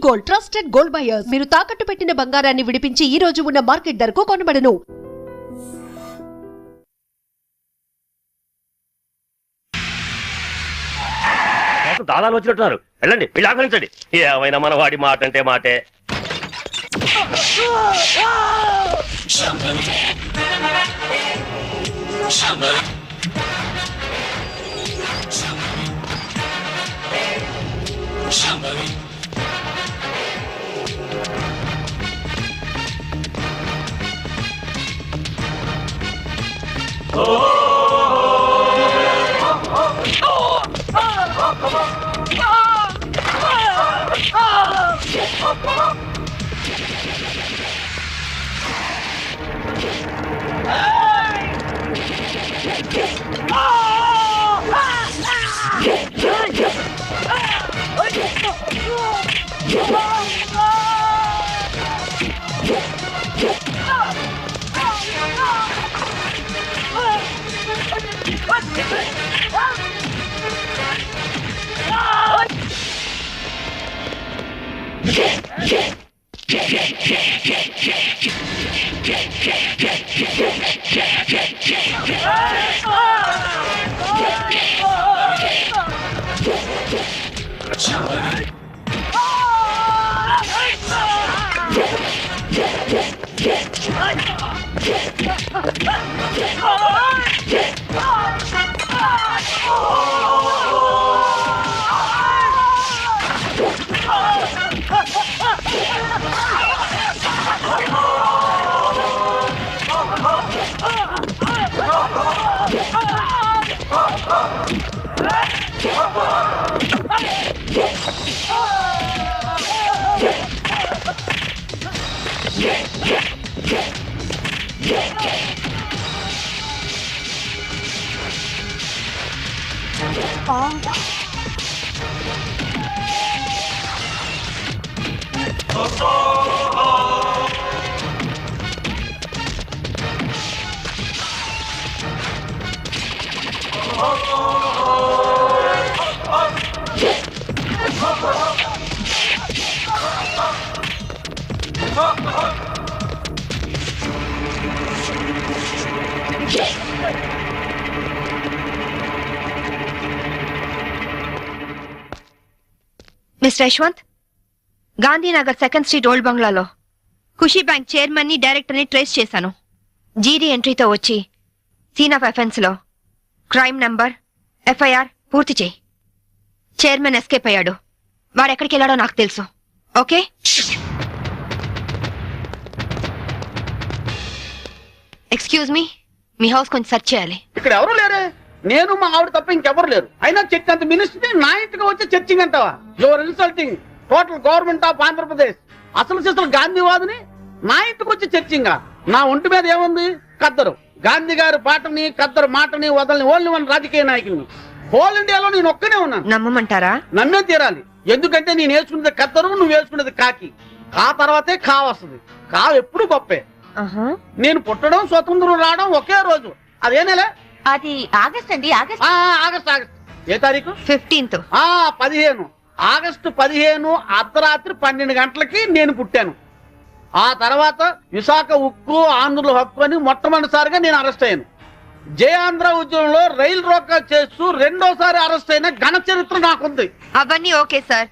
Gold, trusted gold buyers. మీరు తాకట్టు పెట్టిన బంగారాన్ని విడిపించి ఈ రోజు ఉన్న మార్కెట్ ధరకు కొనబడను. దాదాలు వచ్చినట్టున్నారు. వెళ్ళండి, వెళ్ళి ఆహ్వానించండి. ఏమైనా మన వాడి మాట అంటే మాటే. Mister Yashwant, Gandhinagar 2nd street old బంగ్లాలో ఖుషీ బ్యాంక్ చైర్మన్ ని డైరెక్టర్ ని ట్రేస్ చేశాను. జీడీ ఎంట్రీతో వచ్చి సీన్ ఆఫ్ అఫెన్స్ లో క్రైమ్ నంబర్ FIR పూర్తి చేయి. చైర్మన్ ఎస్కేప్ అయ్యాడు. వాడెక్కడికి వెళ్ళాడో నాకు తెలుసు. ఓకే? ఎక్స్క్యూజ్ మీ హౌస్ కొంచెం సెర్చ్ చేయాలి. ఇక్కడ ఎవరు లేరే. నేను మా ఆవిడ తప్ప ఇంకెవరు లేరు. అయినా చర్చ్ అంత మినిస్ట్రీ నా ఇంటికి వచ్చి చర్చింగ్ అంటావా? Your insulting total government of Andhra Pradesh. అసలు సిస్టర్ గాంధీవాదిని నా ఇంటికి వచ్చి చర్చింగా. నా ఒంటి మీద ఏముంది? కద్దరు. గాంధీ గారి పాటని కద్దరు మాటని వదలని ఓన్లీ వన్ రాజకీయ నాయకుని. హోల్ ఇండియాలో నేను ఒక్కనే ఉన్నాను. నమ్మమంటారా? నమ్మే తీరాలి. ఎందుకంటే నేను వేసుకున్నది కద్దరు, నువ్వు వేసుకున్నది కాకి. ఆ తర్వాతే కా వస్తుంది. కా ఎప్పుడు గొప్పే. నేను పుట్టడం, స్వతంత్రం రావడం ఒకే రోజు. అదేనేలే. అది ఆగస్ట్ అండి. ఆగస్ట్. ఏ తారీఖు? 15th. 15. ఆగస్టు 15 అర్ధరాత్రి 12 గంటలకి నేను పుట్టాను. ఆ తర్వాత విశాఖ ఉక్కు, ఆంధ్రుల హక్కు అని మొట్టమొదటిసారిగా నేను అరెస్ట్ అయ్యాను. జయాంధ్ర ఉద్యమంలో రైలు రోకా చేస్తూ రెండోసారి అరెస్ట్ అయిన ఘన చరిత్ర నాకుంది. అవన్నీ ఓకే సార్.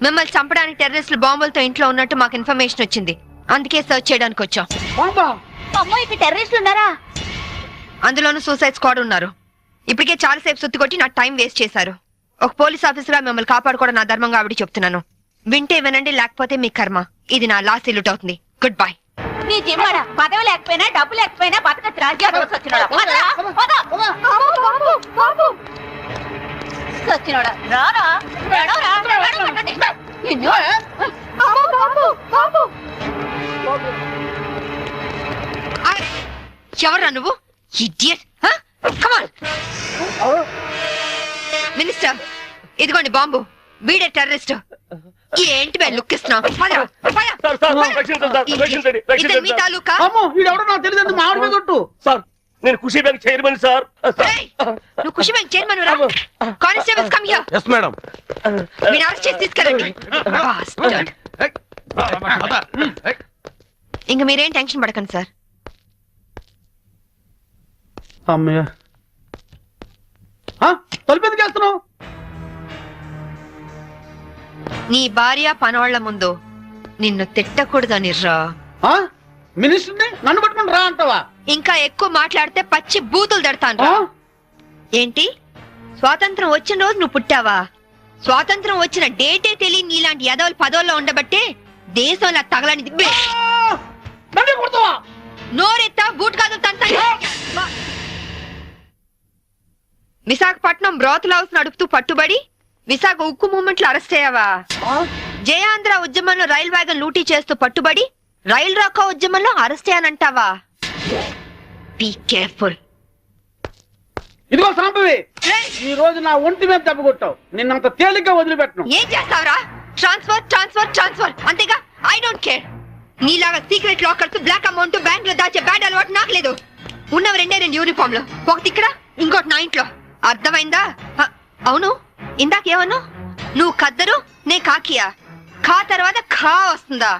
మిమ్మల్ని చంపడానికి టెర్రరిస్టులు బాంబులతో ఇంట్లో ఉన్నట్టు మాకు ఇన్ఫర్మేషన్ వచ్చింది. అందుకే సర్చ్ చేయడానికి వచ్చాం. అమ్మో, ఇక్కడ టెర్రరిస్టులు ఉన్నారా? అందులోనూ సూసైడ్ స్క్వాడ్ ఉన్నారు. ఇప్పటికే చాలాసేపు సుత్తి కొట్టి నా టైం వేస్ట్ చేశారు. ఒక పోలీస్ ఆఫీసర్ గా మిమ్మల్ని కాపాడుకోవడం నా ధర్మంగా ఆవిడ చెప్తున్నాను. వింటే వినండి, లేకపోతే మీ కర్మ. ఇది నా లాస్ట్ ఇల్లుట్ అవుతుంది. Good bye. నీ జిమ్మాడ పదవి లేకపోయినా డబ్బు లేకపోయినా బతకచ్చు. రాజ్యాలు వచ్చినోడా రారా. ఎవరా నువ్వు? ఇడియట్. కమ్ ఆన్ మినిస్టర్, ఇదిగోండి బాంబు. వీడే టెర్రరిస్ట్. ఏంటి బే లుక్ ఇస్తున్నావు? అమ్మో, వీడెవడో నాకు తెలియదు. మా ఆవిడ మీద కొట్టు. సార్, నేను ఖుషీ బ్యాంక్ చైర్మన్ సార్. ఏయ్, నువ్వు ఖుషి బ్యాంక్ చైర్మన్ రా. Constables come here. Yes madam. మీరు అరెస్ట్ చేసి తీసుకెళ్ళండి. Bastard. ఇంక మీరేం టెన్షన్ పడకండి సార్. అమ్మయ్య, తలుపు ఎందుకు వేస్తున్నావు? నీ భార్య పనవాళ్ల ముందు నిన్ను తిట్టకూడదని రా. మినిస్టర్ని నన్ను పట్టుకుని రా అంటావా? ఇంకా ఎక్కువ మాట్లాడితే పచ్చి బూతులు దడతాను రా. ఏంటి, స్వాతంత్రం వచ్చిన రోజు నువ్వు పుట్టావా? స్వాతంత్రం వచ్చిన డేటే తెలియని నీలాంటి యదవులు పదవుల్లో ఉండబట్టే దేశంలో తగలనిది. నన్ను కొడతావా? నోరెత్తా బూట్ కాదు తంతా. విశాఖపట్నం బ్రాత్ హౌస్ నడుపుతూ పట్టుబడి విశాఖ ఉక్కు మూవ్మెంట్ లో అరెస్ట్ అయ్యావా? జయాంధ్ర ఉద్యమంలో రైల్ వ్యాగన్ లూటీ చేస్తూ పట్టుబడి రైల్ రాకా ఉద్యమంలో అరెస్ట్ అయ్యానంటావా? Be careful. ఇదిగో సాంబవి, ఈ రోజు నా ఒంటి మీద దెబ్బ కొట్టావు. నిన్నంత తేలిగ్గా వదిలిపెట్టను. ఏం చేస్తావురా? ట్రాన్స్ఫర్ ట్రాన్స్ఫర్ ట్రాన్స్ఫర్ అంతేగా. I don't care. నీలాగా secret lockers, black amount bank లో దాచే బ్యాడ్ అలవాటు నాకు లేదు. ఉన్నవి రెండు యూనిఫామ్ లో, ఒకటి ఇక్కడ ఇంకోటి నా ఇంట్లో. అర్థమైందా? అవును, ఇందాకేమన్నా? నువ్వు కద్దరు, నే కాకియా. ఖా తర్వాత ఖా వస్తుందా?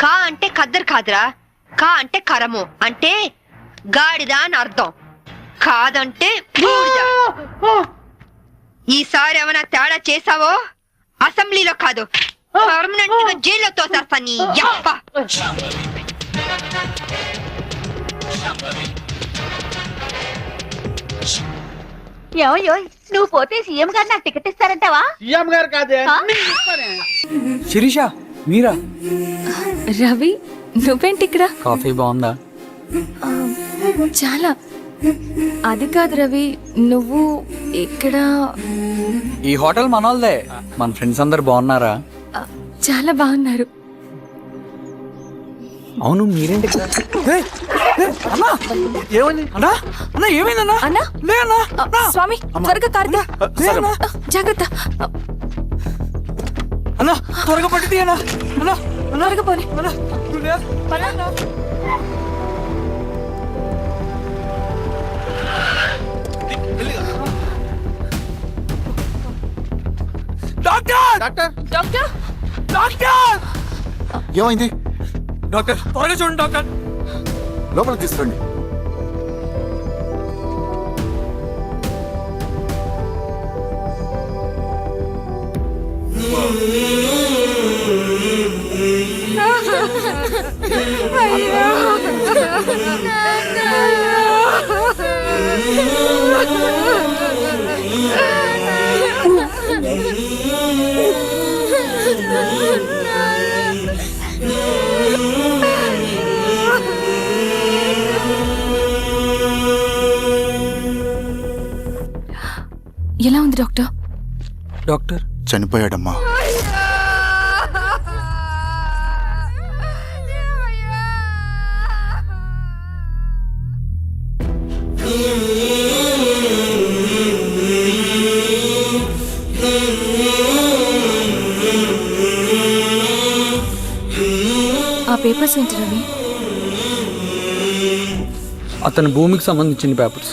ఖా అంటే కద్దరు కాదురా, ఖా అంటే కరము, అంటే గాడిద అని అర్థం. కాదంటే బూడిద. ఈసారి ఏమైనా తేడా చేసావో అసెంబ్లీలో కాదు, పర్మనెంట్ గా జైల్లో తోసేస్తా నీ యప్ప. ఏమయ్యో, నువ్వు పోతే సీఎం గారు నాకు టికెట్ ఇస్తారంటావా? సీఎం గారు కాదే, శిరీష మీరా? రవి, నువ్వేంటి ఇక్కడ? కాఫీ బాగుందా? చాలా. అది కాదు రవి, నువ్వు ఇక్కడ. ఈ హోటల్ మనోల్దే. మన ఫ్రెండ్స్ అందరు బాగున్నారా? చాలా బాగున్నారు. అవును, మీరేంటి ఇక్కడ? ఏమైంది అన్నా? అన్నా ఏమైందన్నా? అన్నా, లే అన్నా. స్వామి త్వరగా కార్తీ. జాగ్రత్త అన్నా, త్వరగా పట్టి అన్నా. అన్నా త్వరగా పోనీ. డాక్టర్! Doctor, doctor! ఏమైంది? డాక్టర్ త్వరగా చూడండి డాక్టర్. లోపలికి తీసుకురండి. ఎలా ఉంది డాక్టర్? డాక్టర్ చనిపోయాడమ్మా. ఆ పేపర్స్ ఏంటి రవి? అతని భూమికి సంబంధించిన పేపర్స్.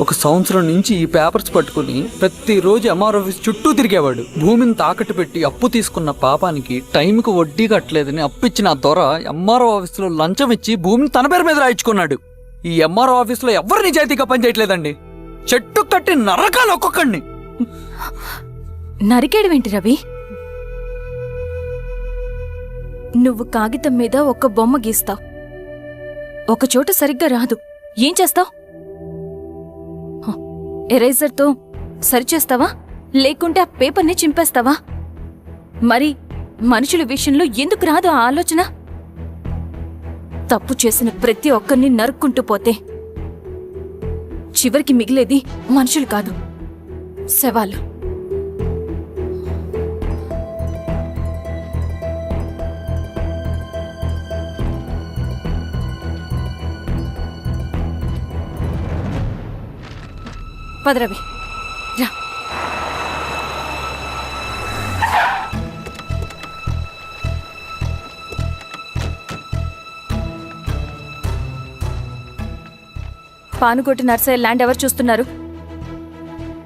ఒక సంవత్సరం నుంచి ఈ పేపర్స్ పట్టుకుని ప్రతిరోజు ఎంఆర్ ఆఫీస్ చుట్టూ తిరిగేవాడు. భూమిని తాకట్టు పెట్టి అప్పు తీసుకున్న పాపానికి టైంకి వడ్డీ కట్టలేదని అప్పిచ్చిన ఆ దొర ఎంఆర్ఓ ఆఫీసులో లంచం ఇచ్చి భూమిని తన పేరు మీద రాయించుకున్నాడు. ఈ ఎంఆర్ఓ ఆఫీసులో ఎవరు నిజాయితీగా పనిచేయట్లేదండి. చెట్టు కట్టి నరకాలు ఒక్కొక్కడిని. నరికేయడమేంటి రవి? నువ్వు కాగితం మీద ఒక బొమ్మ గీస్తావు, ఒక చోట సరిగ్గా రాదు, ఏం చేస్తావు? ఎరేజర్తో సరిచేస్తావా, లేకుంటే ఆ పేపర్ని చింపేస్తావా? మరి మనుషుల విషయంలో ఎందుకు రాదు ఆ ఆలోచన? తప్పు చేసిన ప్రతి ఒక్కరిని నరుక్కుంటూ పోతే చివరికి మిగిలేది మనుషులు కాదు, శవాలు. పదరవి రా. పానుకోటి నర్సయ్య ల్యాండ్ ఎవరు చూస్తున్నారు?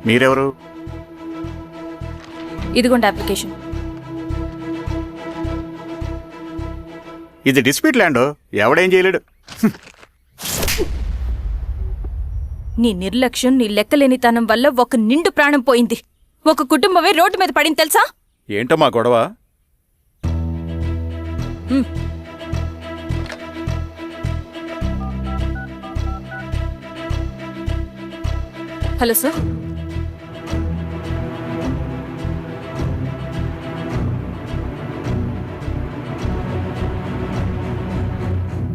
మీరెవరు? ఇదిగోండి అప్లికేషన్. ఇది డిస్ప్యూట్ ల్యాండ్, ఎవడేం చేయలేడు. నీ నిర్లక్ష్యం, నీ లెక్కలేనితనం వల్ల ఒక నిండు ప్రాణం పోయింది. ఒక కుటుంబమే రోడ్డు మీద పడింది తెలుసా? ఏంటమ్మా గొడవ? Hello sir.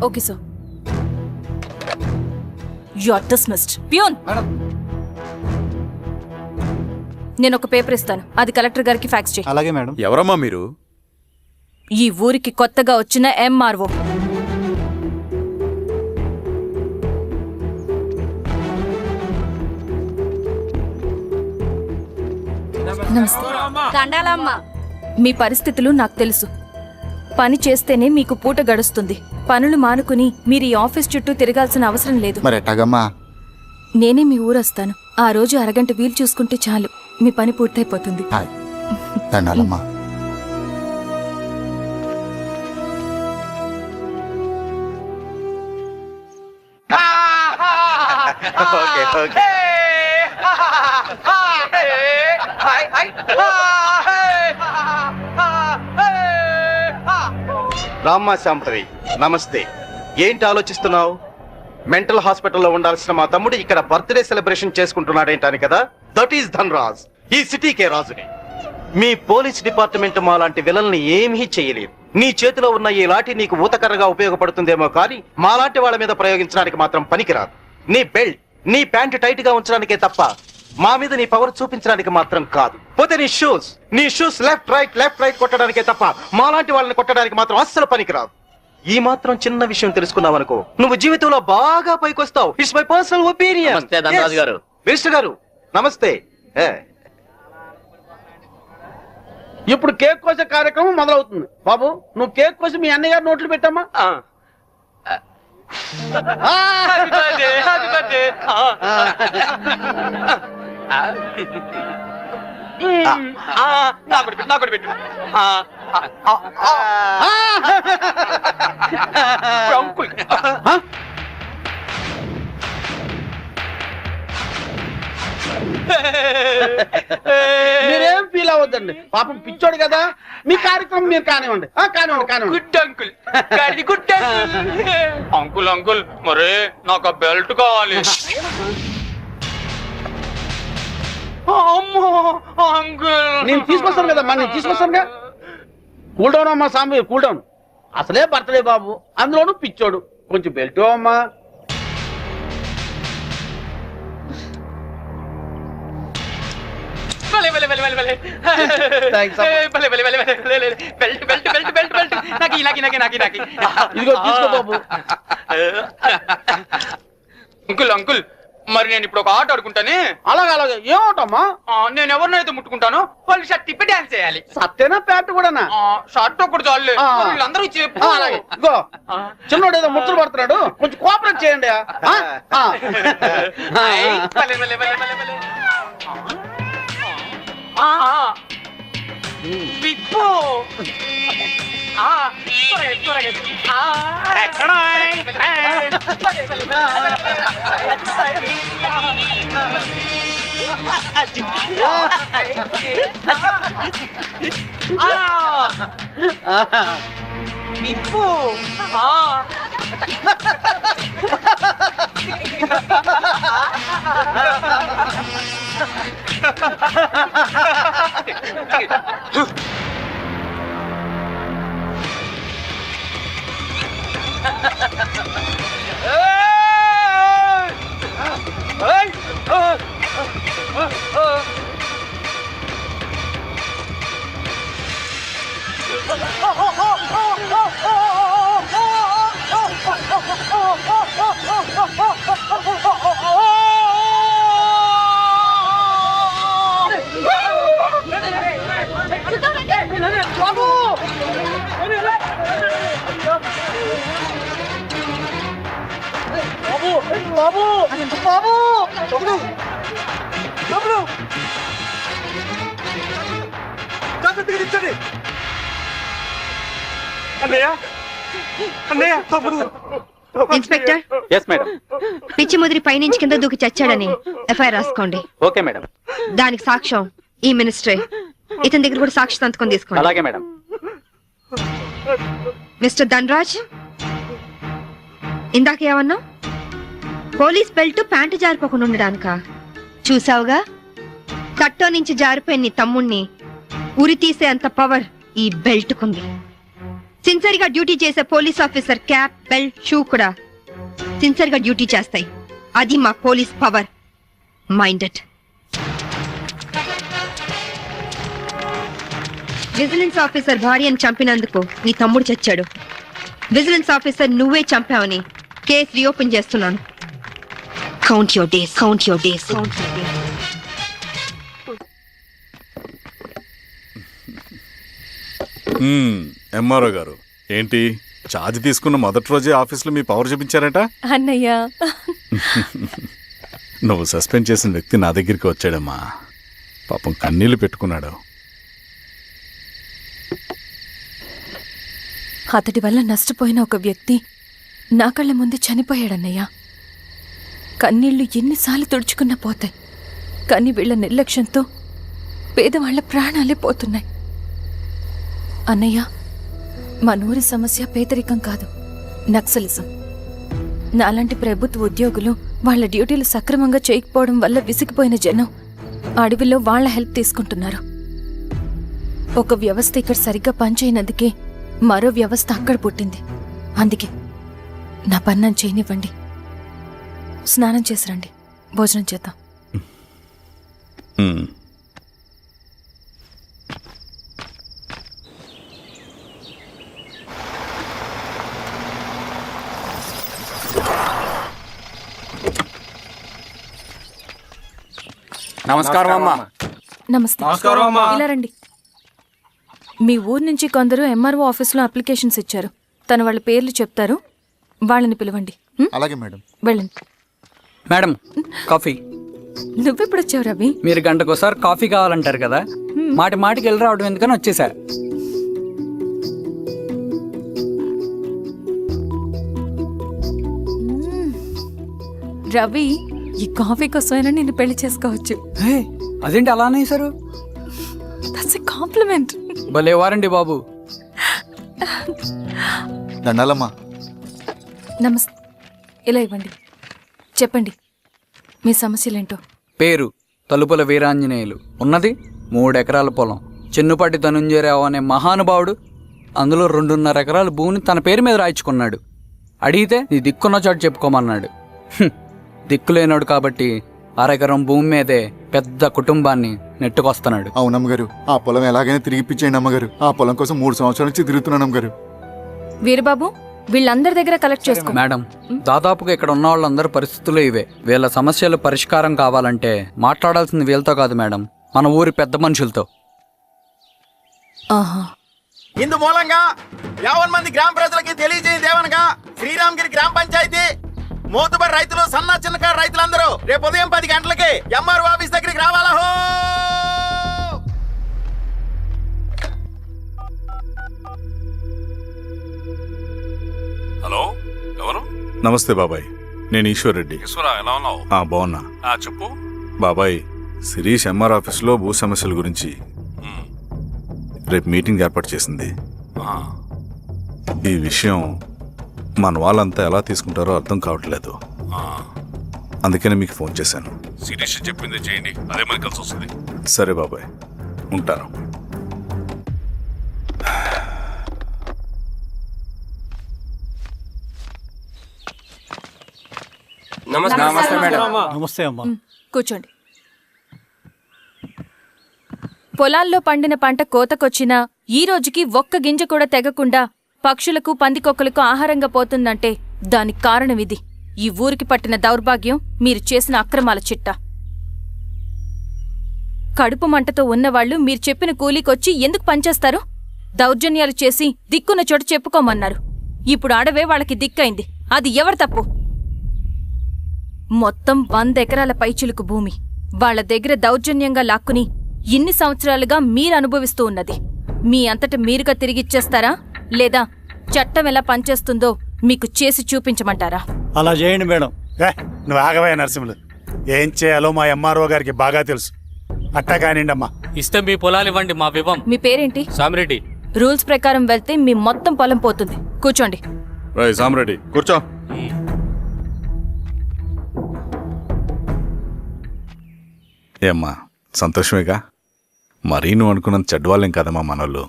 Okay sir. You are dismissed. Peon, నేను ఒక పేపర్ ఇస్తాను, అది కలెక్టర్ గారికి ఫ్యాక్స్ చేయి. అలాగే మేడం. ఎవరమ్మా మీరు? ఈ ఊరికి కొత్తగా వచ్చిన ఎంఆర్ఓ. నమస్తే. మీ పరిస్థితులు నాకు తెలుసు. పని చేస్తేనే మీకు పూట గడుస్తుంది. పనులు మానుకుని మీరు ఈ ఆఫీస్ చుట్టూ తిరగాల్సిన అవసరం లేదు. మరి ఎట్టాగమ్మా? నేనే మీ ఊరొస్తాను. ఆ రోజు అరగంట వీలు చూసుకుంటే చాలు, మీ పని పూర్తయిపోతుంది. హాయ్, దండాలమ్మా. Okay okay. రామ్మా శాంభవి, నమస్తే. ఏంటి ఆలోచిస్తున్నావు? మెంటల్ హాస్పిటల్లో ఉండాల్సిన మా తమ్ముడు ఇక్కడ బర్త్డే సెలబ్రేషన్ చేసుకుంటున్నాడేంటాని కదా. దట్ ఈస్ ధన్రాజ్, ఈ సిటీకే రాజుని. మీ పోలీస్ డిపార్ట్మెంట్ మా లాంటి విలన్ని ఏమీ చేయలేదు. నీ చేతిలో ఉన్న ఈ లాఠీ నీకు ఊతకర్రగా ఉపయోగపడుతుందేమో కానీ మాలాంటి వాళ్ళ మీద ప్రయోగించడానికి మాత్రం పనికిరాదు. నీ బెల్ట్, నీ ప్యాంట్ టైట్ గా ఉంచడానికే తప్ప మా మీద నీ పవర్ చూపించడానికి మాత్రం కాదు. పోతే నీ షూస్ లెఫ్ట్ రైట్ కొట్టడానికే తప్ప మాలాంటి వాళ్ళని కొట్టడానికి మాత్రం అస్సలు పనికిరాదు. ఈ మాత్రం చిన్న విషయం తెలుసుకున్నావనుకో, నువ్వు జీవితంలో బాగా పైకొస్తావు. It's my personal opinion. Namaste Dhanaraju గారు. మినిస్టర్ గారు నమస్తే. ఇప్పుడు కేక్ కోసే కార్యక్రమం మొదలవుతుంది. బాబు, నువ్వు కేక్ కోసి మీ అన్నయ్య గారు నోట్లు పెట్టమ్మా. మీరేం ఫీల్ అవ్వద్దండి, పాపం పిచ్చోడు కదా. మీ కార్యక్రమం మీరు కానివ్వండి. కానివ్వండి. Good uncle, good uncle. Uncle మరే నాకు ఆ బెల్ట్ కావాలి. అమ్మో అంకుల్, నేను తీసుకొస్తాను కదమ్మా, నేను తీసుకొస్తానుగా. కూల్ డౌన్ అమ్మా సాంబి, కూల్ డౌన్. అసలే బర్త్డే బాబు, అందులోనూ పిచ్చోడు. కొంచెం బెల్ట్ అమ్మా. ఇదిగో తీసుకో బాబు. అంకుల్ అంకుల్, మరి నేను ఇప్పుడు ఒక ఆట ఆడుకుంటానే. అలాగే ఏమవుతామా? నేను ఎవరినైతే ముట్టుకుంటానో వాళ్ళు షర్ట్ తిప్పి డాన్స్ చేయాలి. సత్తేనా ప్యాంట్ కూడానా? షర్ట్ ఒకటి చాలు, వీళ్ళందరూ చెప్పు. అలాగే. ఇగో చిన్నోడు ఏదో ముచ్చలు పడుతున్నాడు, కొంచెం కోఆపరేట్ చేయండి. విప్పు విప్పు బాబు బాబు తమ్ముడు తమ్ముడు జాగ్రత్తగా నిల్చోండి. అన్నయ్య అన్నయ్య తమ్ముడు. Inspector, yes madam. పిచ్చి ముదిరి పైనుంచి కింద దూకి చచ్చాడని ఎఫ్ఐఆర్ రాసుకోండి. Okay madam. దానికి సాక్ష్యం ఈ మినిస్టరే. ఇతని దగ్గర కూడా సాక్షి సంతకం తీసుకోండి. అలాగే మేడం. మిస్టర్ ధనరాజ్, ఇందాక ఏమన్నా? పోలీస్ బెల్ట్ ప్యాంటు జారిపోకుండా ఉండడానికా? చూసావుగా, కట్టో నుంచి జారిపోయిన నీ తమ్ముణ్ణి ఉరి తీసే అంత పవర్ ఈ బెల్ట్ కుంది. సిన్సియర్ గా డ్యూటీ చేసే police officer cap, belt, shoe కూడా సిన్సియర్ గా డ్యూటీ చేస్తాయి. అది మా police power. Minded. Vigilance officer భార్యను చంపినందుకు నీ తమ్ముడు చచ్చాడు. విజిలెన్స్ ఆఫీసర్ నువ్వే చంపావని కేసు రీఓపెన్ చేస్తున్నాను. Count your days, count your days, count your days. MRO గారు ఏంటి ఛార్జ్ తీసుకున్న మొదటి రోజే ఆఫీస్లో మీ పవర్ చూపించారట? అన్నయ్య, నువ్వు సస్పెండ్ చేసిన వ్యక్తి నా దగ్గరికి వచ్చాడమ్మా. పాపం కన్నీళ్లు పెట్టుకున్నాడు. అతడి వల్ల నష్టపోయిన ఒక వ్యక్తి నా కళ్ళ ముందు చనిపోయాడన్నయ్య. కన్నీళ్లు ఎన్నిసార్లు తుడుచుకున్నా పోతాయి, కానీ వీళ్ళ నిర్లక్ష్యంతో పేదవాళ్ల ప్రాణాలే పోతున్నాయి. అన్నయ్య, మా నూరి సమస్య పేదరికం కాదు, నక్సలిజం. నాలాంటి ప్రభుత్వ ఉద్యోగులు వాళ్ళ డ్యూటీలు సక్రమంగా చేయకపోవడం వల్ల విసిగిపోయిన జనం అడవిలో వాళ్ల హెల్ప్ తీసుకుంటున్నారు. ఒక వ్యవస్థ ఇక్కడ సరిగ్గా పనిచేయనందుకే మరో వ్యవస్థ అక్కడ పుట్టింది. అందుకే నా పన్నం చేయనివ్వండి. స్నానం చేసిరండి, భోజనం చేద్దాం. నమస్కారం అమ్మా. నమస్తే. ఇలా రండి. మీ ఊరు నుంచి కొందరు ఎంఆర్ఓ ఆఫీస్లో అప్లికేషన్స్ ఇచ్చారు. తన వాళ్ళ పేర్లు చెప్తారు, వాళ్ళని పిలవండి. అలాగే మేడం. వెళ్ళండి. Madam, coffee. నువ్వెప్పుడు వచ్చావు రవి? మీరు గంటకోసారి కాఫీ కావాలంటారు కదా, మాటి మాటికి వెళ్ళి రావడం ఎందుకని వచ్చేసా. రవి, ఈ కాఫీ కోసమైనా నిన్ను పెళ్లి చేసుకోవచ్చు. అదేంటి అలా అనేసారు? That's a compliment. భలే వారండి బాబు. దండాలమ్మా. నమస్తే. ఇలా ఇవ్వండి. చెప్పండి మీ సమస్యలేంటో. పేరు తలుపుల వీరాంజనేయులు. ఉన్నది 3 ఎకరాల పొలం. చెన్నుపాటి ధనుంజయరావు అనే మహానుభావుడు అందులో 2.5 ఎకరాల భూమిని తన పేరు మీద రాయించుకున్నాడు. అడిగితే నీ దిక్కున్న చోటు చెప్పుకోమన్నాడు. దిక్కులేనాడు కాబట్టి 1/2 ఎకరం భూమి మీదే పెద్ద కుటుంబాన్ని నెట్టుకొస్తున్నాడు. అవునమ్మగారు, ఆ పొలం ఎలాగైనా తిరిగిపించేయండి అమ్మగారు. ఆ పొలం కోసం 3 సంవత్సరాల నుంచి తిరుగుతున్నాను అమ్మగారు. వీరబాబు, వీళ్ళందరి దగ్గర కలెక్ట్ చేసుకో. మేడం, దాదాపుగా ఇక్కడ ఉన్న వాళ్ళందరి పరిస్థితులు ఇవే. వీళ్ళ సమస్యలు పరిష్కారం కావాలంటే మాట్లాడాల్సింది వీళ్ళతో కాదు మేడం, మన ఊరి పెద్ద మనుషులతో. ఇందు మూలంగా 50 మంది గ్రామ ప్రజలకి తెలియజేయదేవనగా శ్రీరామగిరి గ్రామ పంచాయతీ మోతుబడి రైతులు, సన్న చిన్నకారు రైతులందరూ రేపు ఉదయం 10 గంటలకి ఎంఆర్ఓ ఆఫీస్ దగ్గరికి రావాలా. హలో, ఎవరు? నమస్తే బాబాయ్, నేను ఈశ్వర్ రెడ్డి. ఎలా ఉన్నావు? బాగున్నా. చెప్పు బాబాయ్. శిరీష్ ఎంఆర్ ఆఫీస్లో భూ సమస్యల గురించి రేపు మీటింగ్ ఏర్పాటు చేసింది. ఈ విషయం మన వాళ్ళంతా ఎలా తీసుకుంటారో అర్థం కావట్లేదు. అందుకనే మీకు ఫోన్ చేశాను. శిరీష్ చెప్పింది చేయండి, అదే మనకి కలిసి వస్తుంది. సరే బాబాయ్, ఉంటాను. నమస్తే మేడం. నమస్తే అమ్మా. కూర్చోండి. పొలాల్లో పండిన పంట కోతకొచ్చినా ఈ రోజుకి ఒక్క గింజ కూడా తెగకుండా పక్షులకు, పందికొక్కలకు ఆహారంగా పోతుందంటే దానికి కారణం ఇది. ఈ ఊరికి పట్టిన దౌర్భాగ్యం మీరు చేసిన అక్రమాల చిట్టా. కడుపు మంటతో ఉన్నవాళ్లు మీరు చెప్పిన కూలీకొచ్చి ఎందుకు పనిచేస్తారు? దౌర్జన్యాలు చేసి దిక్కున్న చోట చెప్పుకోమన్నారు. ఇప్పుడు అడవే వాళ్ళకి దిక్కైంది. అది ఎవరి తప్పు? మొత్తం 100 ఎకరాల పైచిలుకు భూమి వాళ్ళ దగ్గర దౌర్జన్యంగా లాక్కుని ఇన్ని సంవత్సరాలుగా మీరు అనుభవిస్తూ ఉన్నది మీ అంతట మీరుగా తిరిగిచ్చేస్తారా లేదా చట్టం ఎలా పనిచేస్తుందో మీకు చేసి చూపించమంటారా? అలా చేయండి మేడం. నువ్వు ఆగవే నరసింహులు, ఏం చేయాలో మా ఎంఆర్ఓ గారికి బాగా తెలుసు. అట్టా కానివ్వండి అమ్మా. ఇస్తే మీ పొలాలు ఇవ్వండి, మా వివం. మీ పేరేంటి? సామిరెడ్డి. రూల్స్ ప్రకారం వెళ్తే మీ మొత్తం పొలం పోతుంది. కూర్చోండి. సామిరెడ్డి కూర్చో. ఏమ్మా సంతోషమేగా? మరీ నువ్వు అనుకున్నంత చెడ్డవాళ్ళేం కదమ్మా మనోళ్ళు.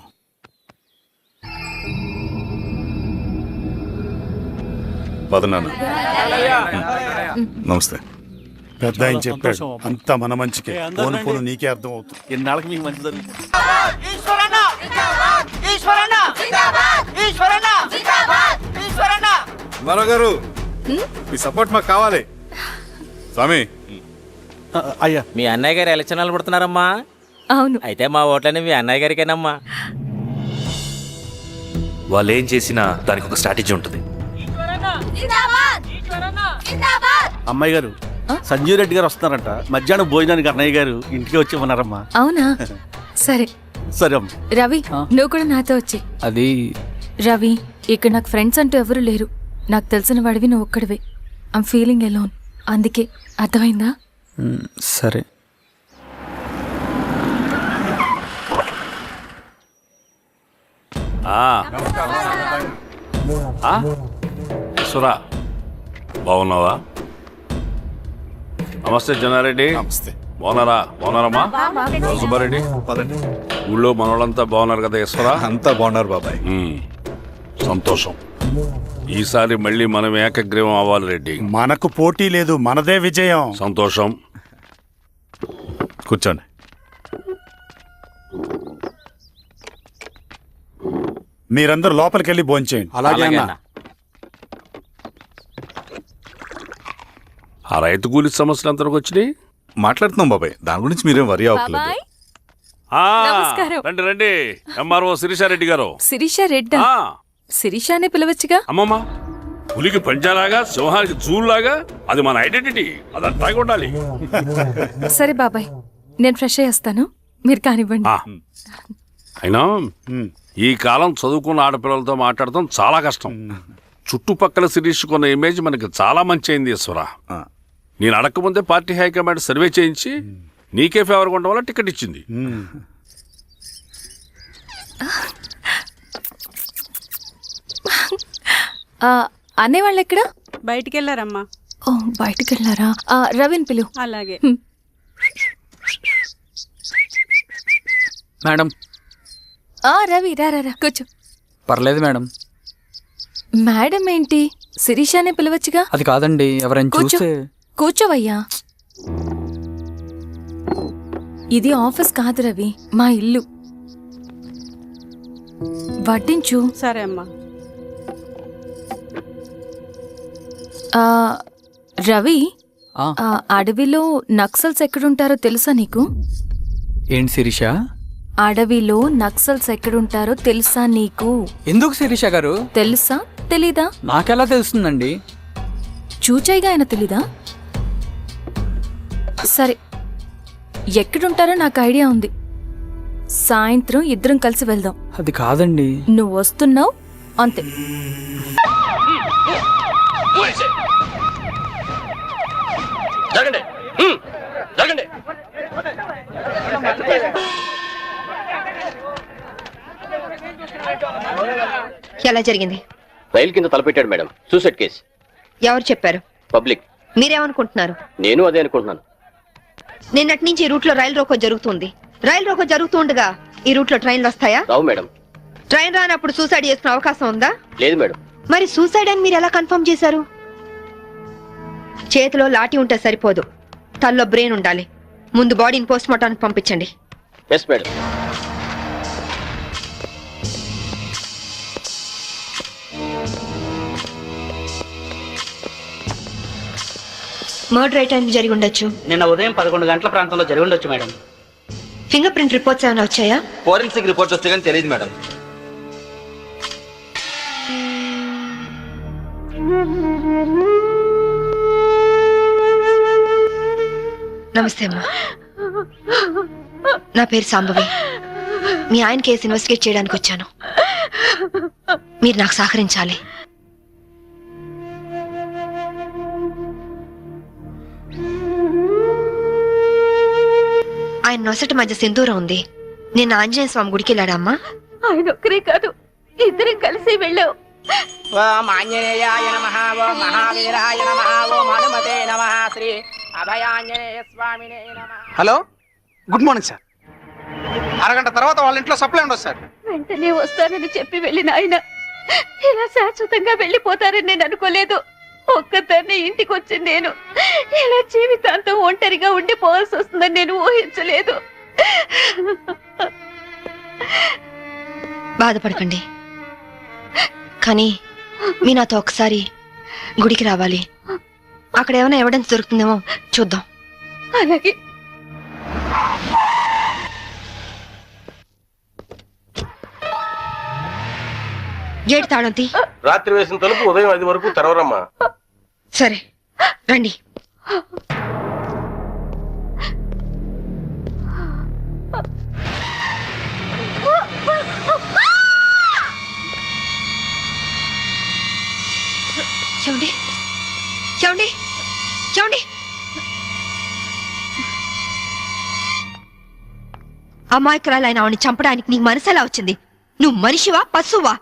పదనాన్న. నమస్తే. పెద్ద ఆయన చెప్పాడు, అంతా మన మంచికే. పోను పోను నీకే అర్థం అవుతుంది. ఎన్నాళ్ళకి మీకు మంచి జరుగుతుంది. గారు మీ సపోర్ట్ మాకు కావాలి. స్వామి. అయ్యా, మీ అన్నయ్య గారు ఎలక్షన్ నిలబడుతున్నారమ్మా? అవును. అయితే మా ఓట్లని మీ అన్నయ్య గారికేనమ్మా. వాళ్ళు ఏం చేసినా దానికి ఒక స్ట్రాటజీ ఉంటుంది. అమ్మాయి గారు, సంజీవ్ రెడ్డి గారు వస్తున్నారంట. మధ్యాహ్నం భోజనానికి అన్నయ్య గారు ఇంటికి వచ్చి ఉన్నారమ్మా. అవునా? సరే సరే అమ్మ. రవి, నువ్వు కూడా నాతో వచ్చి. అది రవి, ఇక్కడ నాకు ఫ్రెండ్స్ అంటూ ఎవరు లేరు. నాకు తెలిసిన వాడివి నువ్వు ఒక్కడివే. I'm feeling alone. అందుకే. అర్థమైందా? సరే. సురా బాగున్నావా? నమస్తే జనారెడ్డి. నమస్తే. బాగున్నారమ్మా? సుబ్బారెడ్డి, ఊళ్ళో మనోళ్ళంతా బాగున్నారు కదా? ఈశ్వరా అంతా బాగున్నారు బాబాయ్. సంతోషం. ఈసారి మళ్ళీ మనం ఏకగ్రీవం అవ్వాలి రెడ్డి. మనకు పోటీ లేదు, మనదే విజయం. సంతోషం. కూర్చోండి. మీరందరూ లోపలికి వెళ్ళి భోంచేయండి. అలాగే అన్న. ఆ రైతు కూలి సమస్యలు ఎంతవరకు వచ్చినాయి? మాట్లాడుతున్నాం బాబాయ్, దాని గురించి మీరేం వరి అవ్వట్లేదు. బాబాయ్, ఆ, నమస్కారం. రండి రండి. ఎంఆర్ఓ శిరీషారెడ్డి గారు. శిరీష రెడ్డా? ఆ, శిరీష అనే పిలవచ్చుగా. అమ్మమ్మ, పులికి పంచాలాగా సింహానికి జూలాగా అది మన ఐడెంటిటీ. అదంతా ఉండాలి. సరే బాబాయ్, నేను ఫ్రెష్ అయ్యేస్తాను, మీరు కానివ్వండి. ఆ, అయినా ఈ కాలం చదువుకున్న ఆడపిల్లలతో మాట్లాడటం చాలా కష్టం. చుట్టుపక్కల శిరీషుకున్న ఇమేజ్ మనకి చాలా మంచి అయింది ఈశ్వరా. నేను అడగకముందే పార్టీ హైకమాండ్ సర్వే చేయించి నీకే ఫేవర్గా ఉండడం వల్ల టికెట్ ఇచ్చింది. అనేవాళ్ళు ఎక్కడ? బయటికి వెళ్ళారమ్మా. ఓ, బయటికి వెళ్ళారా? రవిని పిలువు. అలాగే. మేడం. రవి రా రా రా, కూర్చో. పర్లేదు మేడం. మేడం ఏంటి? శిరీషానే పిలవచ్చుగా. అది కాదండి, ఎవరైనా కూర్చో. చూస్తే. కూర్చోవయ్యా. ఇది ఆఫీస్ కాదు రవి, మా ఇల్లు. వడ్డించు. సరే అమ్మా. రవి, అడవిలో నక్సల్స్ ఎక్కడుంటారో తెలుసా నీకు? ఏంటి శిరీష? అడవిలో నక్సల్స్ ఎక్కడుంటారో తెలుసా నీకు? ఎందుకు శిరీష గారు? తెలుసా తెలీదా? నాకెలా తెలుస్తుందండి? చూచాయిగా ఆయన తెలీదా? సరే, ఎక్కడుంటారో నాకు ఐడియా ఉంది. సాయంత్రం ఇద్దరం కలిసి వెళ్దాం. అది కాదండి. నువ్వు వస్తున్నావు అంతే. జరగండి, జరగండి. ఎలా జరిగింది? రైలు కింద తలపెట్టాడు మేడం. Suicide case. ఎవరు చెప్పారు? పబ్లిక్. మీరేమనుకుంటున్నారు? నేను అదే అనుకుంటున్నాను. నిన్నటి నుంచి ఈ రూట్ లో రైలు రోకో జరుగుతుంది. రైలు రోకో జరుగుతుండగా ఈ రూట్ లో ట్రైన్లు వస్తాయా? రావు మేడం. ట్రైన్ రానప్పుడు సూసైడ్ చేసుకునే అవకాశం ఉందా? లేదు మేడం. మరి సూసైడ్ అని మీరు ఎలా కన్ఫర్మ్ చేశారు? చేతిలో లాఠీ ఉంటే సరిపోదు, తల్లో బ్రెయిన్ ఉండాలి. ముందు బాడీని పోస్ట్ మార్టానికి పంపించండి. Yes madam. మర్డర్ ఏ టైంకి జరిగి ఉండొచ్చు? నిన్న ఉదయం 11 గంటల ప్రాంతంలో జరిగి ఉండొచ్చు మేడం. ఫింగర్ ప్రింట్ రిపోర్ట్స్ ఏమైనా వచ్చాయా? ఫోరెన్సిక్ రిపోర్ట్స్ వస్తే కానీ తెలియదు మేడం. నమస్తే అమ్మా. నా పేరు సాంబవి. మీ ఆయన కేసు ఇన్వెస్టిగేట్ చేయడానికి వచ్చాను. మీరు నాకు సహకరించాలి. ఆయన నొసటి మధ్య సింధూరం ఉంది. నేను ఆంజనేయ స్వామి గుడికి వెళ్ళాడమ్మా. ఆయన ఒక్కరే కాదు, ఇద్దరం కలిసి వెళ్ళావు. ఓం ఆంజనేయాయ నమః, ఓం మహావీరాయ నమః, ఓం హనుమతే నమః, శ్రీ అభయాంజనేయ స్వామినే నమః. Hello, good morning sir. అరగంట తర్వాత వాళ్ళ ఇంట్లో సప్లై ఉండదు సార్. వెంటనే వస్తానని చెప్పి వెళ్ళిన ఆయన ఇలా శాశ్వతంగా వెళ్ళిపోతారని నేను అనుకోలేదు. ఒక్కదాన్ని ఇంటికి వచ్చి నేను ఇలా జీవితాంతం ఒంటరిగా ఉండిపోవాల్సి వస్తుందని నేను ఊహించలేదు. బాధపడకండి, కానీ మీ నాతో ఒకసారి గుడికి రావాలి. అక్కడ ఏమైనా ఎవిడెన్స్ దొరుకుతుందేమో చూద్దాం. అలాగే. గేట్ తాళం తీ. రాత్రి వేసిన తలుపు ఉదయం 5 వరకు తెరవరమ్మా. సరే రండి. ఏమండి ఏమండి ఏమండి, అమాయకురాలైన ఆవిని చంపడానికి నీకు మనసు ఎలా వచ్చింది? నువ్వు మనిషివా పశువా?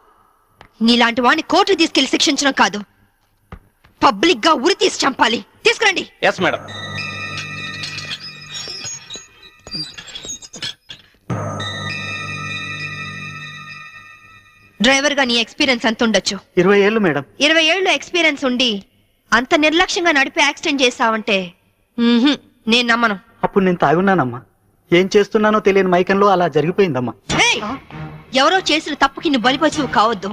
నీలాంటి వాడిని కోర్టు తీసుకెళ్లి శిక్షించడం కాదు, పబ్లిక్ గా ఉరి తీసి చంపాలి. తీసుకురండి. Yes madam. డ్రైవర్ గా నీ ఎక్స్పీరియన్స్ ఎంత ఉండొచ్చు? 20 ఏళ్ళు మేడం. 20 ఏళ్ళు ఎక్స్పీరియన్స్ ఉండి అంత నిర్లక్ష్యంగా నడిపి యాక్సిడెంట్ చేసావంటే నేను నమ్మను. అప్పుడు నేను తాగున్నానమ్మా. ఏం చేస్తున్నానో తెలియని మైకంలో అలా జరిగిపోయిందమ్మా. ఏయ్! ఎవరో చేసిన తప్పుకి నువ్వు బలిపశువు కావద్దు.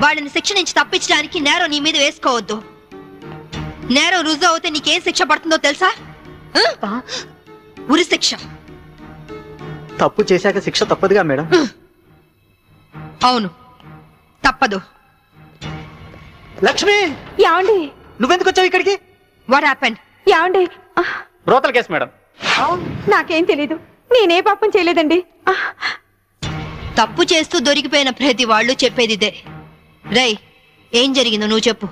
వాళ్ళని శిక్ష నుంచి తప్పించడానికి నేరం నీ మీద వేసుకోవద్దు. నేరం రుజువు అవుతే నీకేం శిక్ష పడుతుందో తెలుసా? ఉరి శిక్ష. తప్పు చేశాక శిక్ష తప్పదుగా మేడం. అవును, తప్పదు. లక్ష్మి, యాండి నువ్వెందుకు వచ్చావు ఇక్కడికి? What happened? Andy, brothel case madam. నాకేం తెలీదు, నేనే పాపం చేయలేదండి. తప్పు చేస్తూ దొరికిపోయిన ప్రతి వాళ్ళు చెప్పేది ఇదే. రై, ఏం జరిగిందో నువ్వు చెప్పు.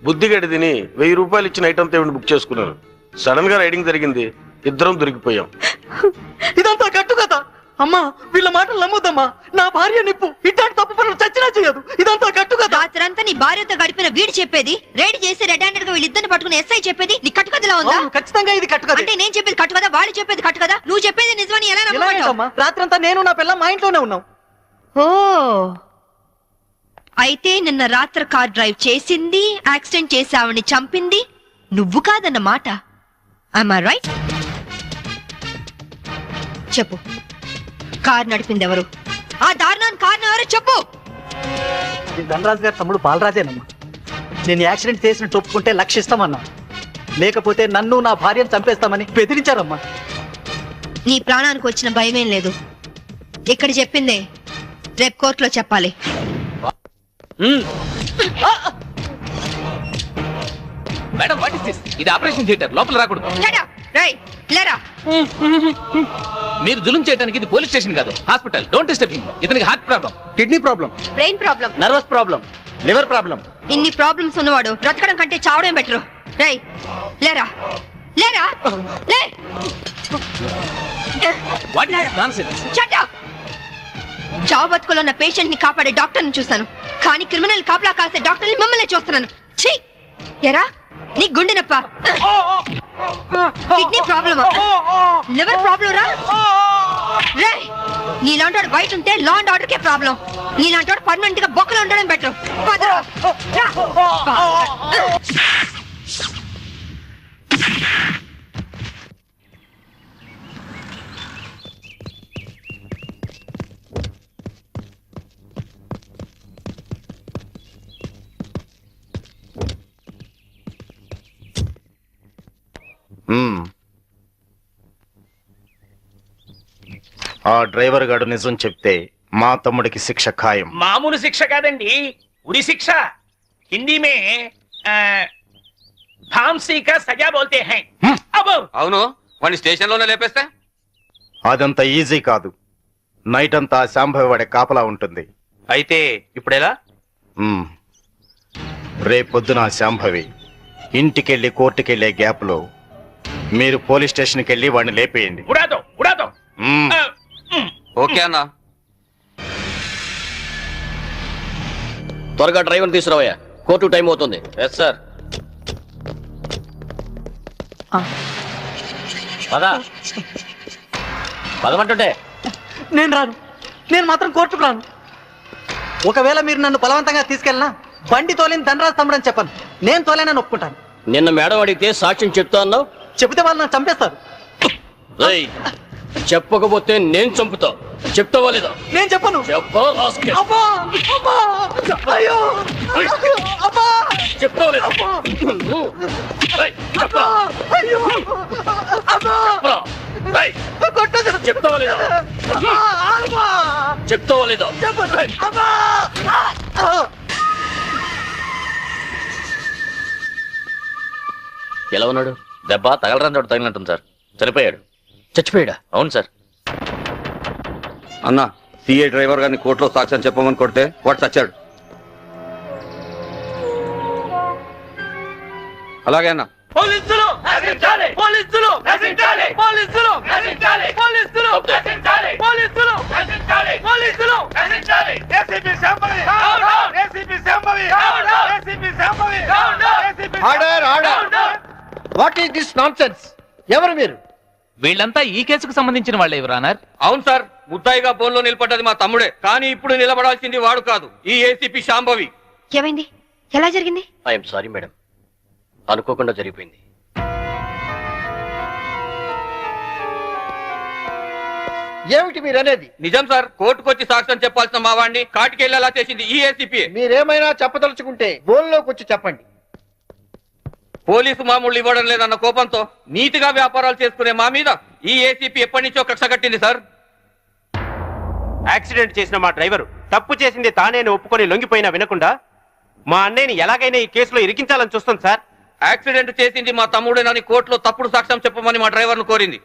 బుద్ధిగడి తిని 1000 రూపాయలు ఇచ్చిన ఐటమ్ తేవిని బుక్ చేసుకున్నాను. సడన్ గా రైడింగ్ జరిగింది, ఇద్దరం దొరికిపోయాం. ఇదంతా కట్టు కదా అమ్మా. వీళ్ళ మాటలు నమ్మొద్దమ్మా. నా భార్య నిప్పు ఇట్లాంటి తప్పు పనులు చచ్చినా చేయదు. ఇదంతా కట్టు కదా. రాత్రంతా నీ భార్యతో గడిపిన వీడు చెప్పేది, రైడ్ చేసి రెడ్ హ్యాండెడ్ గా వీళ్ళిద్దరిని పట్టుకుని ఎస్ఐ చెప్పేది నీ కట్టు కథలా ఉందా? ఖచ్చితంగా ఇది కట్టు కదా. అంటే నేను చెప్పేది కట్టు కదా, వాళ్ళు చెప్పేది కట్టు కదా. నువ్వు చెప్పేది నిజమని ఎలా నమ్మమంటావు? రాత్రంతా నేను నా పిల్ల మా ఇంట్లోనే ఉన్నాం. ఓ, అయితే నిన్న రాత్రి కార్ డ్రైవ్ చేసింది, యాక్సిడెంట్ చేసావని చంపింది నువ్వు కాదన్నమాట. I'm right? చెప్పు, కార్ నడిపింది ఎవరు? ఆ దారుణాన్ని కారణం ఎవరు చెప్పు. ధనరాజు గారు తమ్ముడు బాలరాజేనమ్మా. నేను యాక్సిడెంట్ చేసిన ఒప్పుకుంటే లక్షిస్తామన్నా, లేకపోతే నన్ను నా భార్యను చంపేస్తామని బెదిరించారమ్మా. నీ ప్రాణానికి వచ్చిన భయమేం లేదు. ఇక్కడ చెప్పిందే రేపు కోర్టులో చెప్పాలి. Madam, what is this? ఇది ఆపరేషన్ థియేటర్, లోపల రాకూడదు. మీరు జులుం చేయడానికి ఇది పోలీస్ స్టేషన్ కాదు, హాస్పిటల్. Don't disturb him. ఇతనికి heart problem, kidney problem, brain problem, nervous problem, liver problem. ఇన్ని ప్రాబ్లమ్స్ ఉన్నవాడు బ్రతకడం కంటే చావడం బెటరు. రై, లేరా లేరా లే. What is nonsense? Shut up! చావు బతుకులో ఉన్న పేషెంట్ ని కాపాడే డాక్టర్ ని చూశాను, కానీ క్రిమినల్ కాపలా కాసే డాక్టర్ ని మిమ్మల్ని చూస్తున్నాను. ఛీ! ఎరా, నీ గుండె నొప్ప, కిడ్నీ ప్రాబ్లమ్, లివర్ ప్రాబ్లం రా. రేయ్, నీలాంటి వాడు బయట ఉంటే law and order K problem. నీలాంటి వాడు పర్మనెంట్ గా బొక్కలో ఉండడం బెటర్. ఆ డ్రైవర్ గాడు నిజం చెప్తే మా తమ్ముడికి శిక్ష ఖాయం. మామూలు శిక్ష కాదండి, ఉరి శిక్ష. హిందీ మే फांसी का सजा बोलते हैं. అవును, వాడిని స్టేషన్లోనే లేపేస్తే? అదంత ఈజీ కాదు. నైట్ అంతా శాంభవి వాడే కాపలా ఉంటుంది. అయితే ఇప్పుడెలా? రేపొద్దున శాంభవి ఇంటికెళ్ళి కోర్టుకెళ్లే గ్యాప్ లో మీరు పోలీస్ స్టేషన్కి వెళ్ళి వాడిని లేపేయండి. ఓకే అన్నా. త్వరగా డ్రైవర్ తీసుకురావయ్యా, కోర్టు టైం అవుతుంది. Yes sir. పదమంటుంటే నేను రాను. నేను మాత్రం కోర్టుకు రాను. ఒకవేళ మీరు నన్ను బలవంతంగా తీసుకెళ్ళినా బండి తోలేని ధనరాజ్ తమ్ముడు అని చెప్పను. నేను తోలేనని ఒప్పుకుంటాను. నిన్న మేడం అడిగితే సాక్ష్యం చెప్తా అన్నావు. చెబితే వాళ్ళు నన్ను చంపేస్తారు. చెప్పకపోతే నేను చంపుతా. చెప్తావా లేదా? నేను చెప్పను. చెప్తావా లేదా? చెప్తావా లేదా? చెప్తావా లేదా? ఎలా ఉన్నాడు? దెబ్బ తగలరాని చోట తగిలినట్టుంది సార్. చనిపోయాడు. చచ్చిపోయాడా? అవును సార్. అన్నా, సిఐ డ్రైవర్ గారిని కోర్టులో సాక్ష్యం చెప్పమని కొడితే వాడు చచ్చాడు. అలాగే అన్న. పోలీసులు నశించాలి! పోలీసులు నశించాలి! పోలీసులు నశించాలి! పోలీసులు నశించాలి! పోలీసులు నశించాలి! పోలీసులు నశించాలి! ACP Shambhavi! ACP Shambhavi! ACP Shambhavi! Order! Order! What is this nonsense? ఎవరు మీరు? వీళ్ళంతా ఈ కేసుకు సంబంధించిన వాళ్ళే యువరానర్. అవును సార్, ముద్దాయిగా బోన్లో నిలబడ్డది మా తమ్ముడే. కానీ ఇప్పుడు నిలబడాల్సింది వాడు కాదు, ఈ ఏసీపీ శాంభవి. ఏమైంది? ఎలా జరిగింది? ఐఎమ్ సారీ మేడం, అనుకోకుండా జరిగిపోయింది. ఏమిటి మీరు అనేది? నిజం సార్, కోర్టుకు వచ్చి సాక్ష్యం చెప్పాల్సిన మా వాడిని కాటికెళ్ళేలా చేసింది ఈ ఏసీపీ. మీరేమైనా చెప్పదలుచుకుంటే బోన్లోకి వచ్చి చెప్పండి. పోలీసు మామూలు ఇవ్వడం లేదన్న కోపంతో నీతిగా వ్యాపారాలు చేసుకునే మా మీద ఈ ఏసీపీ ఎప్పటి నుంచో కక్ష కట్టింది సార్. యాక్సిడెంట్ చేసిన మా డ్రైవరు తప్పు చేసింది తానేని ఒప్పుకొని లొంగిపోయినా వినకుండా మా అన్నయ్యని ఎలాగైనా ఈ కేసులో ఇరికించాలని చూస్తుంది సార్. యాక్సిడెంట్ చేసింది మా తమ్ముడేనని కోర్టులో తప్పుడు సాక్ష్యం చెప్పమని మా డ్రైవర్ ను కోరింది.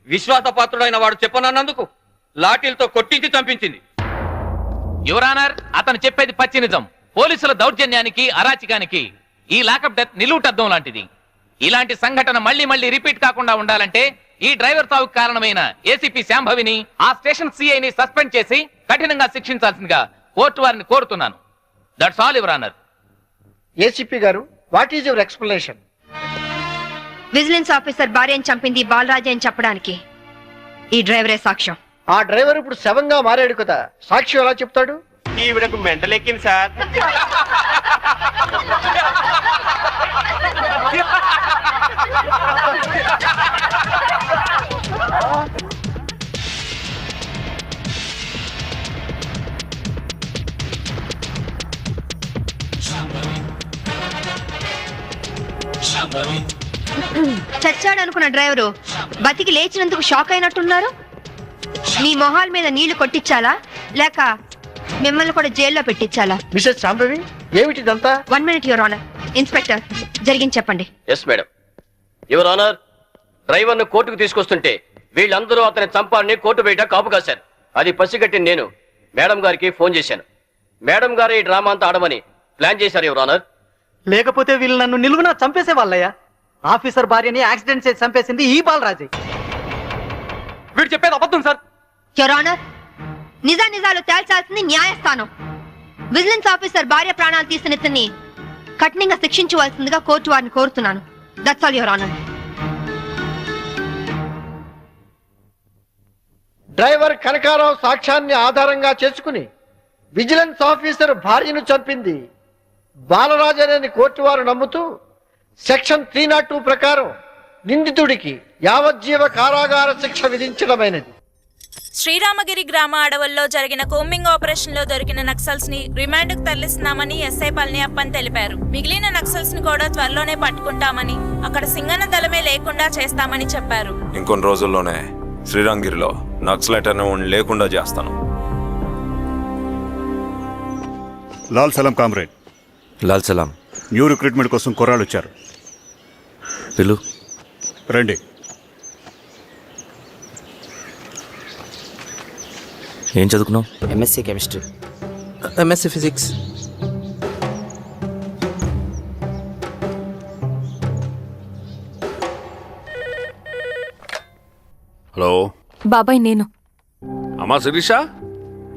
విశ్వాసపాత్రుడైన వాడు చెప్పనన్నందుకు లాఠీలతో కొట్టించి చంపించింది. యువరానర్, అతను చెప్పేది పచ్చి నిజం. పోలీసుల దౌర్జన్యానికి, అరాచకానికి ఈ లాకప్ డెత్ నిలువుటద్దం లాంటిది. ఇలాంటి సంఘటన మళ్లీ మళ్లీ రిపీట్ కాకుండా ఉండాలంటే ఈ డ్రైవర్ సావుకు కారణమైన ఏసీపీ శాంభవిని, ఆ స్టేషన్ సిఐని సస్పెండ్ చేసి కఠినంగా శిక్షించాల్సిందిగా కోర్టు వారిని కోరుతున్నాను. That's all your honour. ACP గారు, what is your explanation? Vigilance officer భార్యను చంపింది బాలరాజే అని చెప్పడానికి ఈ డ్రైవరే సాక్ష్యం. ఆ డ్రైవర్ ఇప్పుడు శవంగా మారాడు కదా, సాక్ష్యం ఎలా చెప్తాడు? ఈవిడకు మెంటలెక్కింది సార్. చచ్చాడు అనుకున్న డ్రైవరు బతికి లేచినందుకు షాక్ అయినట్టున్నారు. మీ మొహాల మీద నీళ్లు కొట్టించాలా లేక మిమ్మల్ని కూడా జైల్లో పెట్టించాలా? మిసెస్ శాంభవి, ఏమిటిదంతా? 1 minute యువర్ ఆనర్. ఇన్స్పెక్టర్, జరిగింది చెప్పండి. Yes madam. Your honour, driver ను కోర్టుకు తీసుకొస్తుంటే వీళ్ళందరూ అతని చంపాలని కోర్టు బయట కాపు కాశారు. అది పసిగట్టి నేను మేడం గారికి ఫోన్ చేశాను. మేడం గారు ఈ డ్రామా అంతా ఆడమని ప్లాన్ చేశారు యువర్ ఆనర్. లేకపోతే వీళ్ళు నన్ను నిలువునా చంపేసే వాళ్ళయ్యా. ఆఫీసర్ భార్యని యాక్సిడెంట్ చేసి చంపేసింది ఈ బాలరాజే. వీడు చెప్పేది అబద్ధం సార్. యువర్ ఆనర్, నిజాలు తేల్చాల్సింది న్యాయస్థానం. విజిలెన్స్ ఆఫీసర్ భార్య ప్రాణాలు తీసిన ఇతన్ని కఠినంగా శిక్షించవలసిందిగా కోర్టు వారిని కోరుతున్నాను. That's all your honour. Driver Kanakarao సాక్ష్యాన్ని ఆధారంగా చేసుకుని విజిలెన్స్ ఆఫీసర్ భార్యను చంపింది బాలరాజనేని కోర్టు వారు నమ్ముతూ సెక్షన్ 302 ప్రకారం నిందితుడికి యావజ్జీవ కారాగార శిక్ష విధించడమైనది. శ్రీరామగిరి గ్రామ అడవుల్లో జరిగిన కోంబింగ్ ఆపరేషన్ లో దొరికిన నక్సల్స్ ని రిమాండ్ కు తరలిస్తున్నామని ఎస్ఐ పళనియప్పన్ తెలిపారు. మిగిలిన నక్సల్స్ ని కూడా త్వరలోనే పట్టుకుంటామని, అక్కడ సింగన దళమే లేకుండా చేస్తామని చెప్పారు. ఇంకొన్ని రోజుల్లోనే శ్రీరామగిరిలో నక్సలైట్ అనే లేకుండా చేస్తాను. లాల్ సలాం కామ్రేడ్. లాల్ సలాం. న్యూ రిక్రూట్మెంట్ కోసం కుర్రాళ్ళు వచ్చారు. పిలు. రండి. ఏం చదువుకున్నావు? MSc chemistry. MSc physics. Hello బాబాయ్ నేను. అమ్మా శిరీష,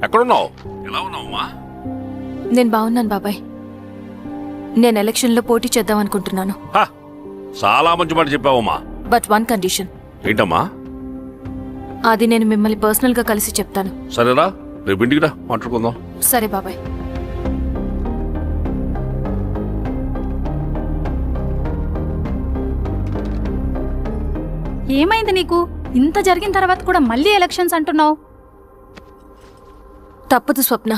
ఎక్కడున్నావు? ఎలా ఉన్నావు అమ్మా? నేను బాగున్నాను బాబాయ్. నేను ఎలక్షన్లో పోటీ చేద్దాం అనుకుంటున్నాను. చాలా మంచి మాట చెప్పావమ్మా. But one condition. ఏంటమ్మా? అది నేను మిమ్మల్ని పర్సనల్గా కలిసి చెప్తాను. సరేరా, రేపు ఇంటికి రా, మాట్లాడుకుందాం. సరే బాబాయ్. ఏమైంది నీకు? ఇంత జరిగిన తర్వాత కూడా మళ్ళీ ఎలక్షన్స్ అంటున్నావు? తప్పదు స్వప్న.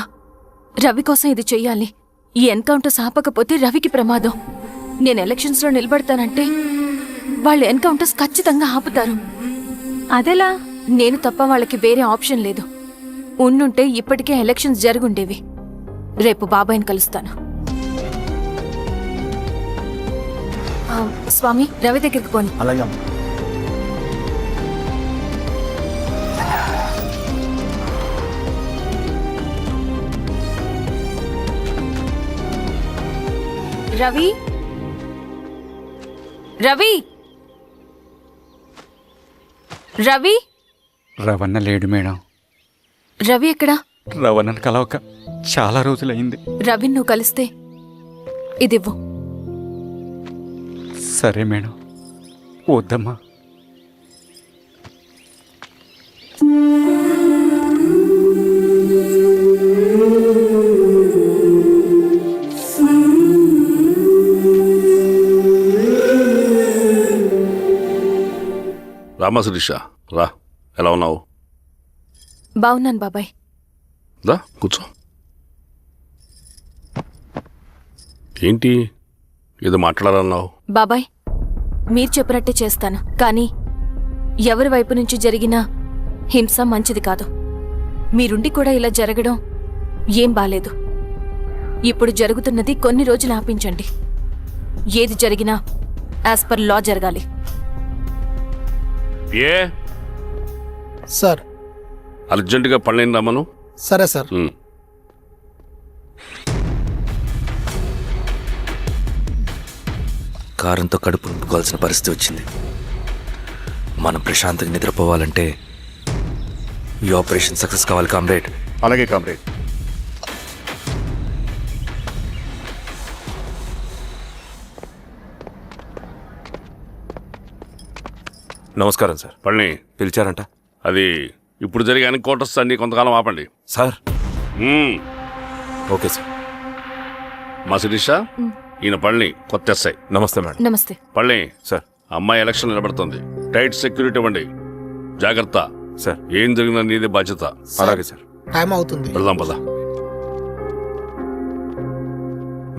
రవి కోసం ఇది చెయ్యాలి. ఈ ఎన్కౌంటర్స్ ఆపకపోతే రవికి ప్రమాదం. నేను ఎలక్షన్స్లో నిలబడతానంటే వాళ్ళు ఎన్కౌంటర్స్ ఖచ్చితంగా ఆపుతారు. అదెలా? నేను తప్ప వాళ్ళకి వేరే ఆప్షన్ లేదు. ఉండుంటే ఇప్పటికే ఎలక్షన్స్ జరుగుండేవి. రేపు బాబాయ్ని కలుస్తాను. స్వామి, రవి దగ్గరికి పోని. అలాగే. రవి, రవి, రవి. రవణ లేడు మేడం. రవి ఎక్కడా? రవణను కలవక చాలా రోజులైంది. రవి నువ్వు కలిస్తే ఇదివ్వు. సరే మేడం. వద్దమ్మా. రామా శిరీష, రా. ఎలా ఉన్నావు? బాగున్నాను బాబాయ్. దా కూర్చో. ఏంటి ఏదో మాట్లాడాలన్నావు? బాబాయ్, మీరు చెప్పినట్టే చేస్తాను. కానీ ఎవరి వైపు నుంచి జరిగిన హింస మంచిది కాదు. మీరుండి కూడా ఇలా జరగడం ఏం బాలేదు. ఇప్పుడు జరుగుతున్నది కొన్ని రోజులు ఆపించండి. ఏది జరిగినా యాజ్ పర్ లా జరగాలి. ఏ సార్, అర్జెంటుగా పళ్ళని రమ్మను. సరే సార్. కారంతో కడుపు నింపుకోవాల్సిన పరిస్థితి వచ్చింది. మనం ప్రశాంతంగా నిద్రపోవాలంటే ఈ ఆపరేషన్ సక్సెస్ కావాలి కామ్రేడ్. అలాగే కామ్రేడ్. నమస్కారం సార్. పళ్ళని పిలిచారంట? అది ఇప్పుడు జరిగే ఎన్కౌంటర్స్ అన్ని కొంతకాలం ఆపండి సార్. Okay sir. మా శిరీష, ఈయన పళ్ళని కొత్త ఎస్ఐ. నమస్తే మేడం. నమస్తే. పళ్ళని సార్. అమ్మాయి ఎలక్షన్ నిలబడుతుంది. టైట్ సెక్యూరిటీ ఇవ్వండి. జాగ్రత్త సార్. ఏం జరిగినా నీదే బాధ్యత. అలాగే సార్. టైం అవుతుంది. వెళ్దాం పద.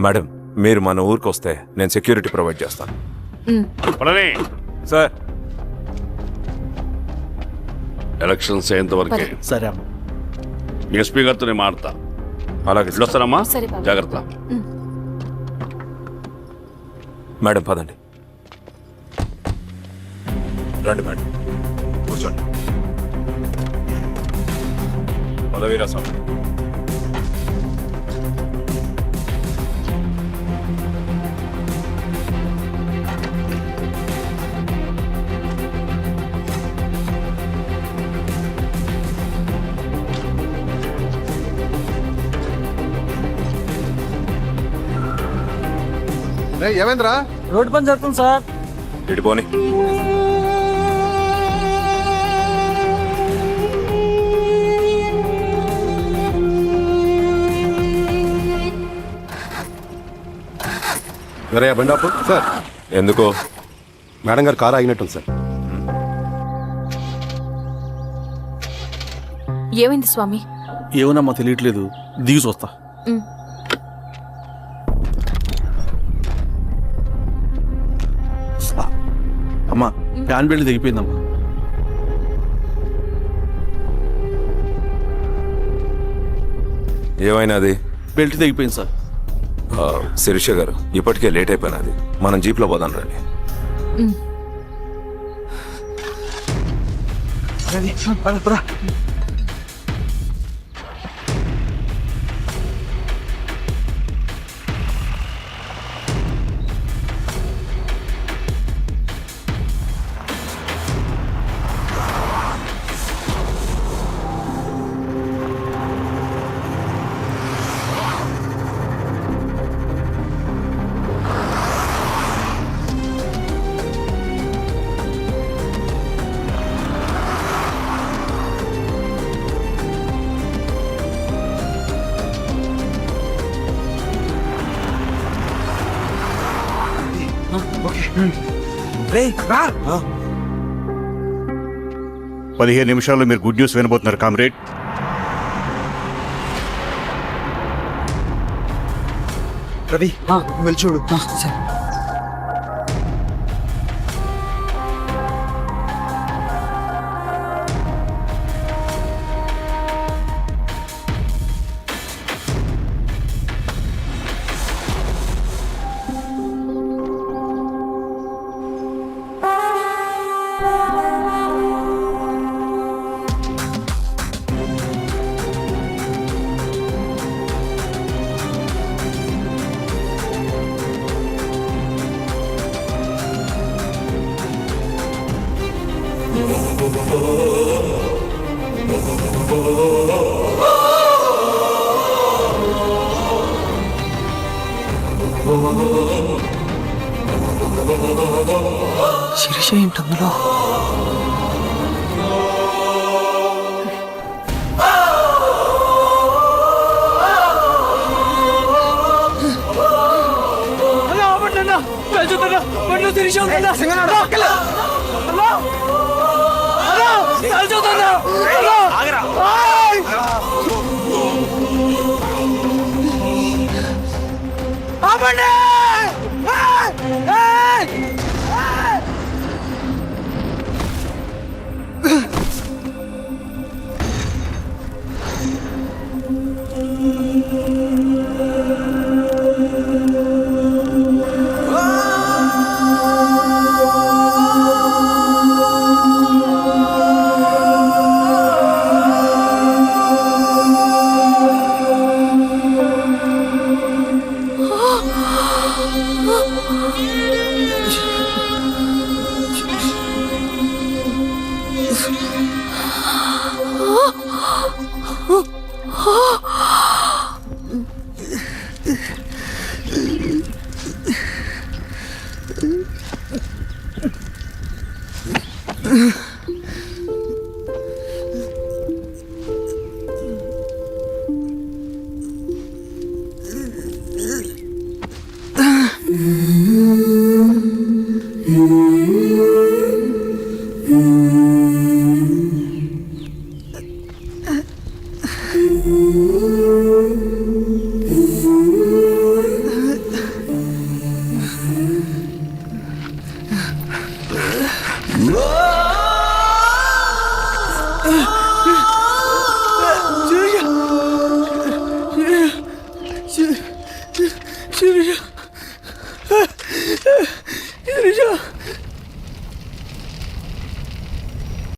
మేడం, మీరు మన ఊరికి వస్తే నేను సెక్యూరిటీ ప్రొవైడ్ చేస్తాను. పళ్ళని సార్. ఎలక్షన్స్ అయ్యేంతవరకే. సరే. ఎస్పీ గారితో నేను మాడతా. అలాగే వస్తానమ్మా. జాగ్రత్త. మేడం పదండి. రండి మేడం, కూర్చోండి. పదవీరా స్వామి. ఏమైందిరా? రోడ్డు పని జరుగుతుంది సార్. ఇటు పోనీ. వేరే బండాపు సార్. ఎందుకో? మేడం గారు కారు ఆగినట్టుంది సార్. ఏమైంది స్వామి? ఏమోనమ్మా తెలియట్లేదు. దిగి చూస్తా. అమ్మా, ఫ్యాన్ బెల్ట్ దిగిపోయిందమ్మా. ఏమైనాది? బెల్ట్ తెగిపోయింది సార్. శిరీష గారు, ఇప్పటికే లేట్ అయిపోయినది. మనం జీప్లో పోదాం రండి. రా 15 నిమిషాల్లో మీరు గుడ్ న్యూస్ వినబోతున్నారు కామ్రేడ్. రవి వెళ్ళి చూడు. శిరీష ఏంటి అందులో?